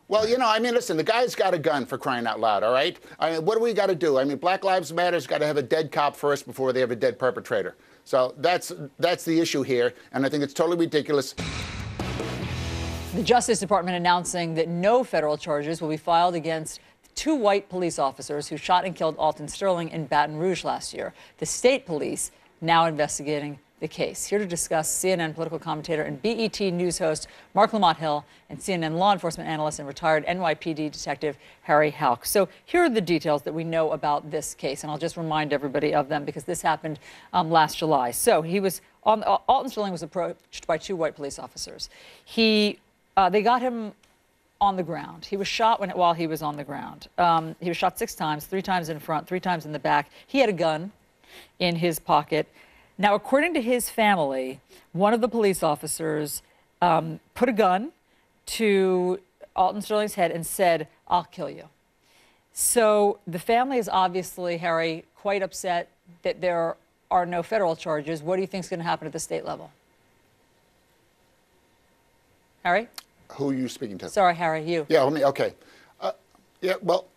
Well, you know, I mean, listen, the guy's got a gun, for crying out loud, all right? I mean, what do we got to do? I mean, Black Lives Matter's got to have a dead cop first before they have a dead perpetrator. So that's the issue here, and I think it's totally ridiculous. The Justice Department announcing that no federal charges will be filed against two white police officers who shot and killed Alton Sterling in Baton Rouge last year. The state police now investigating the case. Here to discuss, CNN political commentator and BET News host Mark Lamont Hill and CNN law enforcement analyst and retired NYPD detective Harry Houck. So here are the details that we know about this case, and I'll just remind everybody of them because this happened last July. So Alton Sterling was approached by two white police officers. They got him on the ground. He was shot while he was on the ground. He was shot 6 times, 3 times in front, 3 times in the back. He had a gun in his pocket. Now, according to his family, one of the police officers put a gun to Alton Sterling's head and said, "I'll kill you." So the family is obviously, Harry, quite upset that there are no federal charges. What do you think is going to happen at the state level? Harry? Who are you speaking to? Sorry, Harry, you. Yeah, okay. Yeah, well,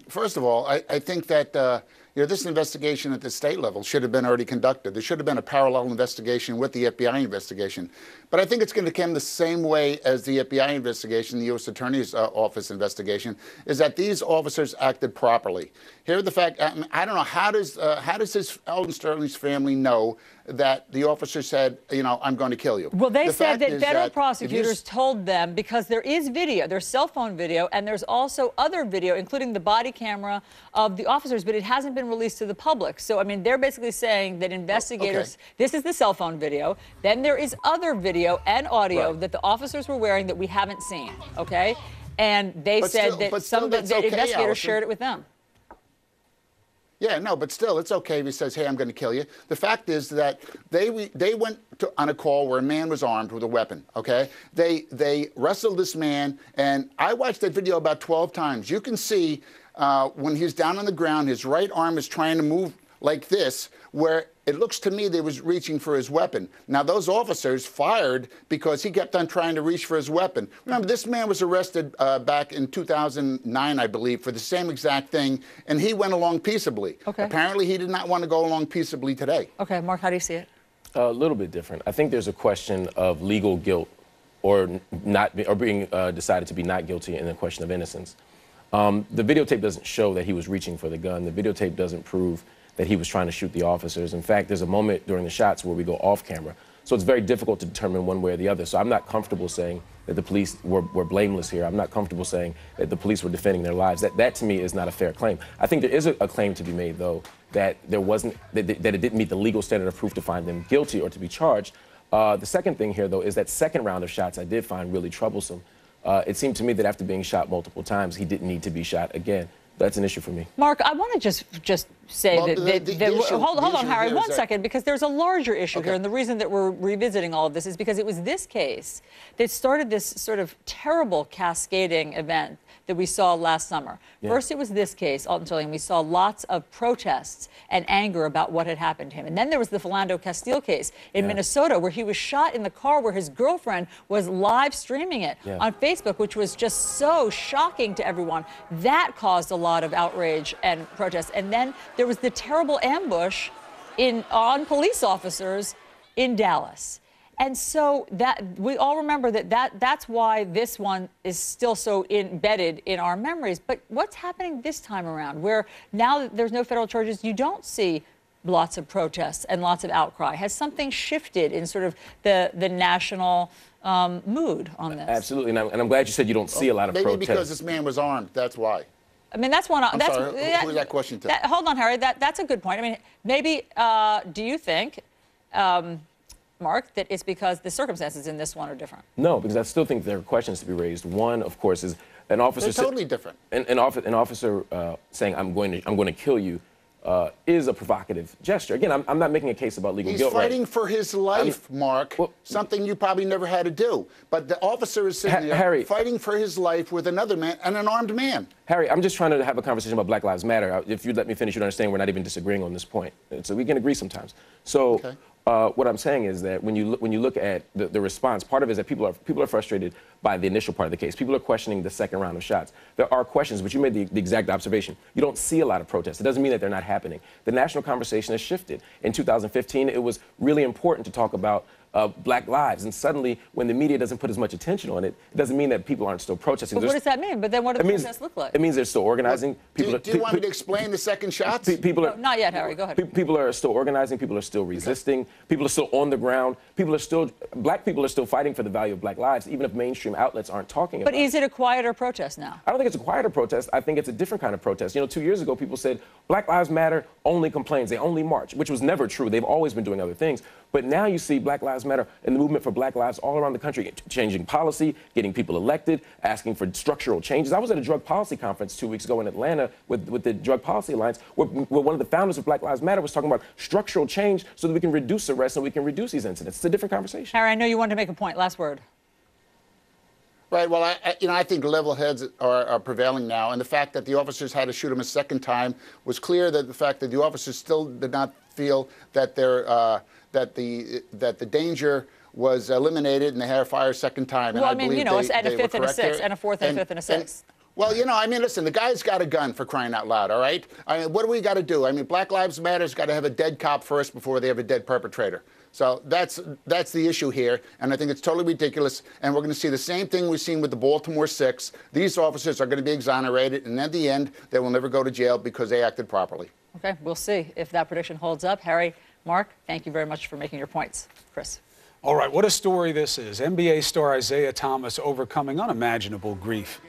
first of all, I think that you know, this investigation at the state level should have been already conducted. There should have been a parallel investigation with the FBI investigation. But I think it's going to come the same way as the FBI investigation, the U.S. Attorney's Office investigation, is that these officers acted properly. Here, the fact, I don't know, how does Alton Sterling's family know that the officer said, you know, I'm going to kill you? Well, they said that federal prosecutors told them, because there is video, there's cell phone video, and there's also other video, including the body camera of the officers, but it hasn't been released to the public. So, I mean, they're basically saying that investigators, this is the cell phone video, then there is other video and audio that the officers were wearing that we haven't seen, okay? And they said that investigators shared it with them. Yeah, no, but still, it's okay if he says, hey, I'm going to kill you. The fact is that they went on a call where a man was armed with a weapon, okay? They wrestled this man, and I watched that video about 12 times. You can see when he's down on the ground, his right arm is trying to move like this, where it looks to me they was reaching for his weapon. Now, those officers fired because he kept on trying to reach for his weapon. Remember, this man was arrested back in 2009, I believe, for the same exact thing, and he went along peaceably. Okay. Apparently, he did not want to go along peaceably today. Okay, Mark, how do you see it? A little bit different. I think there's a question of legal guilt or being decided to be not guilty, and a question of innocence. The videotape doesn't show that he was reaching for the gun. The videotape doesn't prove that he was trying to shoot the officers. In fact, there's a moment during the shots where we go off camera. So it's very difficult to determine one way or the other. So I'm not comfortable saying that the police were blameless here. I'm not comfortable saying that the police were defending their lives. That to me is not a fair claim. I think there is a claim to be made, though, that that it didn't meet the legal standard of proof to find them guilty or to be charged. The second thing here, though, is that second round of shots I did find really troublesome. It seemed to me that after being shot multiple times, he didn't need to be shot again. That's an issue for me. Mark, I want to just say hold on, Harry, one second, because there's a larger issue here, and the reason that we're revisiting all of this is because it was this case that started this sort of terrible cascading event that we saw last summer. Yeah. First, it was this case, Alton Sterling. We saw lots of protests and anger about what had happened to him. And then there was the Philando Castile case in Minnesota, where he was shot in the car where his girlfriend was live streaming it on Facebook, which was just so shocking to everyone. That caused a lot of outrage and protest. And then there was the terrible ambush on police officers in Dallas. And so that we all remember that's why this one is still so embedded in our memories. But what's happening this time around, where now that there's no federal charges, you don't see lots of protests and lots of outcry? Has something shifted in sort of the national mood on this? Absolutely, and I'm glad you said you don't see a lot of protests. Maybe because this man was armed, that's why. I mean, that's one. I'm sorry, who was that question to? Hold on, Harry. That's a good point. I mean, maybe do you think, Mark, that it's because the circumstances in this one are different? No, because I still think there are questions to be raised. One, of course, is an officer. They're totally different. An officer saying, "I'm going to kill you," is a provocative gesture. Again, I'm not making a case about legal guilt. He's fighting for his life, Mark. Well, something you probably never had to do. But the officer is sitting there fighting for his life with another man, and an armed man. Harry, I'm just trying to have a conversation about Black Lives Matter. If you'd let me finish, you'd understand we're not even disagreeing on this point. So we can agree sometimes. So What I'm saying is that when you look at the response, part of it is that people are frustrated by the initial part of the case. People are questioning the second round of shots. There are questions, but you made the exact observation. You don't see a lot of protests. It doesn't mean that they're not happening. The national conversation has shifted. In 2015, it was really important to talk about Black lives, and suddenly, when the media doesn't put as much attention on it, it doesn't mean that people aren't still protesting. But what does that mean? But then what do protests look like? It means they're still organizing. Do you want me to explain the second shots? People are not yet, Harry. Go ahead. People are still organizing. People are still resisting. People are still on the ground. Black people are still fighting for the value of Black lives, even if mainstream outlets aren't talking about it. But is it a quieter protest now? I don't think it's a quieter protest. I think it's a different kind of protest. You know, 2 years ago, people said Black Lives Matter only complains. They only march, which was never true. They've always been doing other things. But now you see Black Lives Matter and the movement for Black lives all around the country, changing policy, getting people elected, asking for structural changes. I was at a drug policy conference 2 weeks ago in Atlanta with the Drug Policy Alliance, where one of the founders of Black Lives Matter was talking about structural change so that we can reduce arrests and we can reduce these incidents. It's a different conversation. Harry, I know you wanted to make a point. Last word. Right. Well, I think level heads are prevailing now, and the fact that the officers had to shoot him a second time was clear. That the fact that the officers still did not feel that the danger was eliminated, and they had to fire a second time. Well, and I mean, you know, it's and a fifth and a sixth, there. and a fourth and a fifth and a sixth. Well, you know, I mean, listen, the guy's got a gun, for crying out loud, all right? I mean, what do we got to do? I mean, Black Lives Matter's got to have a dead cop first before they have a dead perpetrator. So that's the issue here, and I think it's totally ridiculous. And we're going to see the same thing we've seen with the Baltimore Six. These officers are going to be exonerated, and at the end, they will never go to jail because they acted properly. Okay, we'll see if that prediction holds up. Harry, Mark, thank you very much for making your points. Chris. All right, what a story this is. NBA star Isaiah Thomas overcoming unimaginable grief.